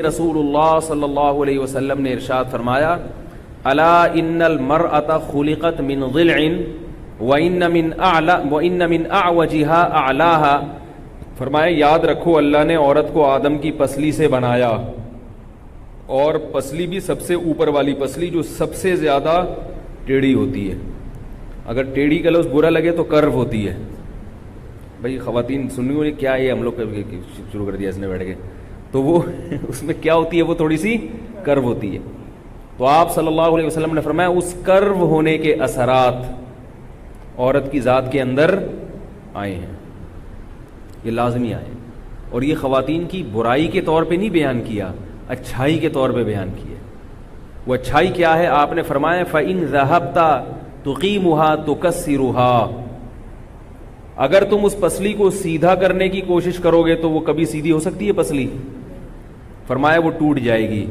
رسول اللہ صلی اللہ علیہ وسلم نے ارشاد فرمایا الا ان المرأة خلقت من ضلع وان من اعوجها اعلاها، فرمایا یاد رکھو اللہ نے عورت کو آدم کی پسلی سے بنایا، اور پسلی بھی سب سے اوپر والی پسلی جو سب سے زیادہ ٹیڑھی ہوتی ہے. اگر ٹیڑھی کا لفظ برا لگے تو کرو ہوتی ہے. بھائی خواتین سننی ہوئی کیا یہ ہم لوگ شروع کر دیا اس نے بیٹھ کے، تو وہ اس میں کیا ہوتی ہے، وہ تھوڑی سی کرو ہوتی ہے. تو آپ صلی اللہ علیہ وسلم نے فرمایا اس کرو ہونے کے اثرات عورت کی ذات کے اندر آئے ہیں، یہ لازمی آئے. اور یہ خواتین کی برائی کے طور پہ نہیں بیان کیا، اچھائی کے طور پہ بیان کیا. وہ اچھائی کیا ہے؟ آپ نے فرمایا فَإِن ذَهَبْتَ تُقِيمُهَا تُكَسِّرُهَا، اگر تم اس پسلی کو سیدھا کرنے کی کوشش کرو گے تو وہ کبھی سیدھی ہو سکتی ہے پسلی؟ فرمایا وہ ٹوٹ جائے گی.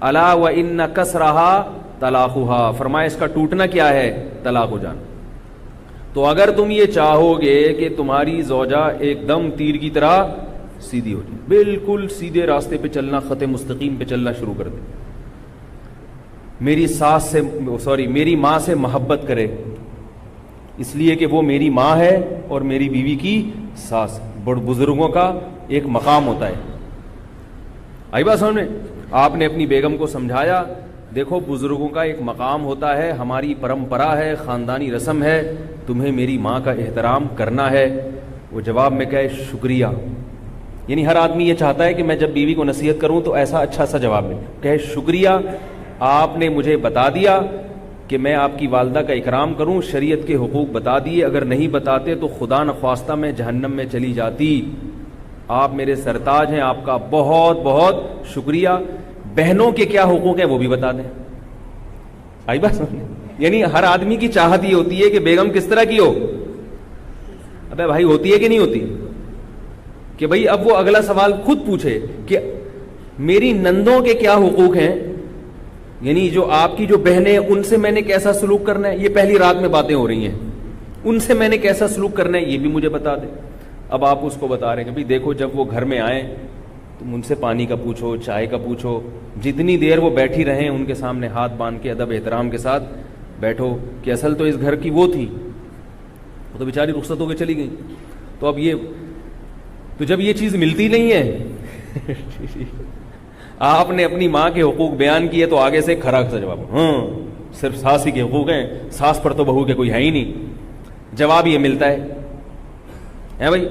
الا وَإِنَّ كَسْرَهَا طَلَاقُهَا، فرمایا اس کا ٹوٹنا کیا ہے؟ طلاق ہو جانا. تو اگر تم یہ چاہو گے کہ تمہاری زوجہ ایک دم تیر کی طرح سیدھی ہو جائے، بالکل سیدھے راستے پہ چلنا، خط مستقیم پہ چلنا شروع کر دے، میری ماں سے محبت کرے اس لیے کہ وہ میری ماں ہے اور میری بیوی کی ساس. بڑے بزرگوں کا ایک مقام ہوتا ہے. آئی بات سمجھ میں؟ آپ نے اپنی بیگم کو سمجھایا دیکھو بزرگوں کا ایک مقام ہوتا ہے، ہماری پرمپرا ہے، خاندانی رسم ہے، تمہیں میری ماں کا احترام کرنا ہے. وہ جواب میں کہے شکریہ. یعنی ہر آدمی یہ چاہتا ہے کہ میں جب بیوی کو نصیحت کروں تو ایسا اچھا سا جواب ملے. کہے شکریہ، آپ نے مجھے بتا دیا کہ میں آپ کی والدہ کا اکرام کروں، شریعت کے حقوق بتا دیے، اگر نہیں بتاتے تو خدا نخواستہ میں جہنم میں چلی جاتی. آپ میرے سرتاج ہیں، آپ کا بہت بہت شکریہ. بہنوں کے کیا حقوق ہیں وہ بھی بتا دیں. آئی بات سمجھنے؟ یعنی ہر آدمی کی چاہت یہ ہوتی ہے کہ بیگم کس طرح کی ہو. ابے بھائی ہوتی ہے کہ نہیں ہوتی؟ کہ بھائی اب وہ اگلا سوال خود پوچھے کہ میری نندوں کے کیا حقوق ہیں، یعنی جو آپ کی جو بہنیں ان سے میں نے کیسا سلوک کرنا ہے. یہ پہلی رات میں باتیں ہو رہی ہیں، ان سے میں نے کیسا سلوک کرنا ہے یہ بھی مجھے بتا دیں. اب آپ اس کو بتا رہے ہیں کہ بھائی دیکھو جب وہ گھر میں آئیں تم ان سے پانی کا پوچھو، چائے کا پوچھو، جتنی دیر وہ بیٹھی رہیں ان کے سامنے ہاتھ باندھ کے ادب احترام کے ساتھ بیٹھو. کہ اصل تو اس گھر کی وہ تھی، وہ تو بیچاری رخصت ہو کے چلی گئی. تو اب تو جب یہ چیز ملتی نہیں ہے آپ نے اپنی ماں کے حقوق بیان کیے تو آگے سے کھرا سا جواب، ہاں صرف ساس ہی کے حقوق ہیں، ساس پر تو بہو کے کوئی ہے ہی نہیں. جواب یہ ملتا ہے بھائی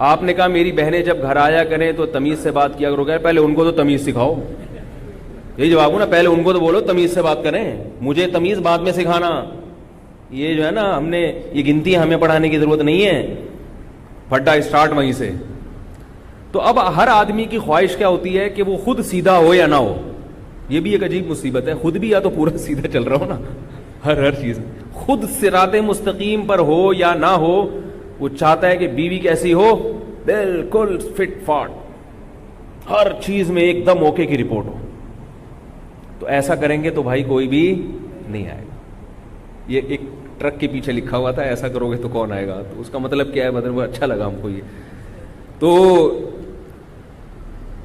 آپ نے کہا میری بہنیں جب گھر آیا کریں تو تمیز سے بات کیا کرو. پہلے ان کو تو تمیز سکھاؤ. یہی جواب ہو نا، پہلے ان کو تو بولو تمیز سے بات کریں، مجھے تمیز بعد میں سکھانا. یہ جو ہے نا ہم نے یہ گنتی ہمیں پڑھانے کی ضرورت نہیں ہے، پھڈا اسٹارٹ وہیں سے. تو اب ہر آدمی کی خواہش کیا ہوتی ہے کہ وہ خود سیدھا ہو یا نہ ہو. یہ بھی ایک عجیب مصیبت ہے، خود بھی یا تو پورا سیدھا چل رہا ہو نا ہر چیز، خود صراط مستقیم پر ہو یا نہ ہو. وہ چاہتا ہے کہ بیوی کیسی ہو، بالکل فٹ فاٹ، ہر چیز میں ایک دم اوکے کی رپورٹ ہو. تو ایسا کریں گے تو بھائی کوئی بھی نہیں آئے گا. یہ ایک ٹرک کے پیچھے لکھا ہوا تھا ایسا کرو گے تو کون آئے گا، تو اس کا مطلب کیا ہے؟ مطلب اچھا لگا ہم کو یہ. تو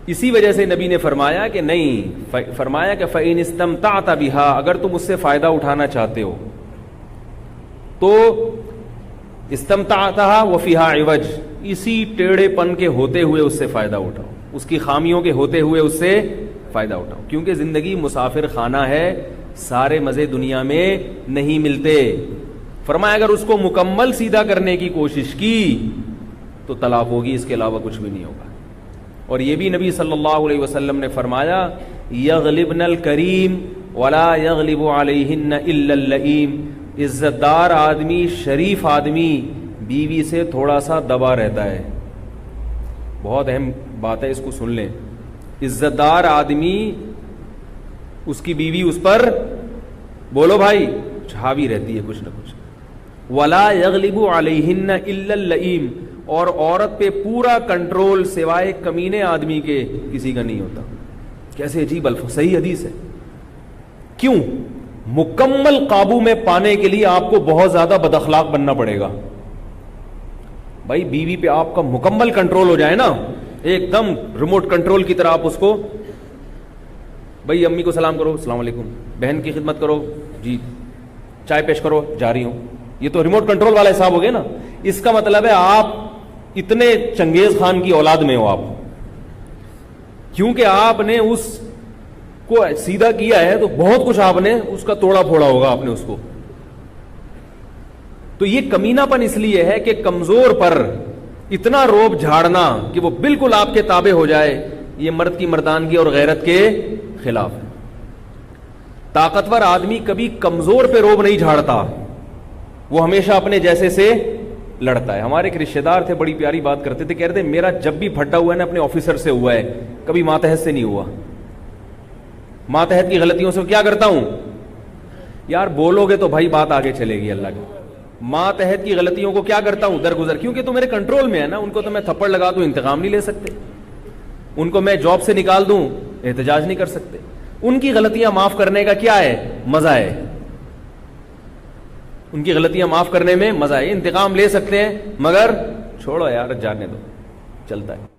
اسی وجہ سے نبی نے فرمایا کہ نہیں، فرمایا کہ فَإِنِ اسْتَمْتَعْتَ بِهَا، اگر تم اس سے فائدہ اٹھانا چاہتے ہو تو استمتعتها وفيها عوج، اسی ٹیڑھے پن کے ہوتے ہوئے اس سے فائدہ اٹھاؤ، اس کی خامیوں کے ہوتے ہوئے اس سے فائدہ اٹھاؤ. کیونکہ زندگی مسافر خانہ ہے، سارے مزے دنیا میں نہیں ملتے. فرمایا اگر اس کو مکمل سیدھا کرنے کی کوشش کی تو طلاق ہوگی، اس کے علاوہ کچھ بھی نہیں ہوگا. اور یہ بھی نبی صلی اللہ علیہ وسلم نے فرمایا یغلبن الکریم ولا یغلب علیہن الا اللئیم، عزت دار آدمی، شریف آدمی بیوی سے تھوڑا سا دبا رہتا ہے. بہت اہم بات ہے، اس کو سن لیں. عزت دار آدمی اس کی بیوی اس پر بولو بھائی حاوی رہتی ہے کچھ نہ کچھ. ولا یغلب علیہن الا اللئیم، اور عورت پہ پورا کنٹرول سوائے کمینے آدمی کے کسی کا نہیں ہوتا. کیسے عجیب الفاظ، صحیح حدیث ہے. کیوں؟ مکمل قابو میں پانے کے لیے آپ کو بہت زیادہ بد اخلاق بننا پڑے گا. بھائی بیوی پہ آپ کا مکمل کنٹرول ہو جائے نا، ایک دم ریموٹ کنٹرول کی طرح آپ اس کو بھائی امی کو سلام کرو، السلام علیکم، بہن کی خدمت کرو، جی چائے پیش کرو، جا رہی ہوں. یہ تو ریموٹ کنٹرول والا حساب ہو گیا نا. اس کا مطلب ہے آپ اتنے چنگیز خان کی اولاد میں ہو آپ، کیونکہ آپ نے اس کو سیدھا کیا ہے تو بہت کچھ آپ نے اس کا توڑا پھوڑا ہوگا آپ نے اس کو. تو یہ کمینہ پن اس لیے ہے کہ کمزور پر اتنا روب جھاڑنا کہ وہ بالکل آپ کے تابع ہو جائے، یہ مرد کی مردانگی اور غیرت کے خلاف ہے. طاقتور آدمی کبھی کمزور پہ روب نہیں جھاڑتا، وہ ہمیشہ اپنے جیسے سے لڑتا ہے. ہمارے ایک رشتے دار تھے، بڑی پیاری بات کرتے تھے، کہتے میرا جب بھی پھٹا ہوا ہے نا اپنے آفیسر سے ہوا ہے، کبھی ماتحت سے نہیں ہوا. ماتحت کی غلطیوں سے کیا کرتا ہوں یار، بولو گے تو بھائی بات آگے چلے گی اللہ کی. ماتحت کی غلطیوں کو کیا کرتا ہوں درگزر، کیونکہ تو میرے کنٹرول میں ہے نا. ان کو تو میں تھپڑ لگا دوں انتقام نہیں لے سکتے، ان کو میں جاب سے نکال دوں احتجاج نہیں کر سکتے. ان کی غلطیاں معاف کرنے کا کیا ہے مزہ ہے، ان کی غلطیاں معاف کرنے میں مزہ ہے. انتقام لے سکتے ہیں مگر چھوڑو یار، جانے دو، چلتا ہے.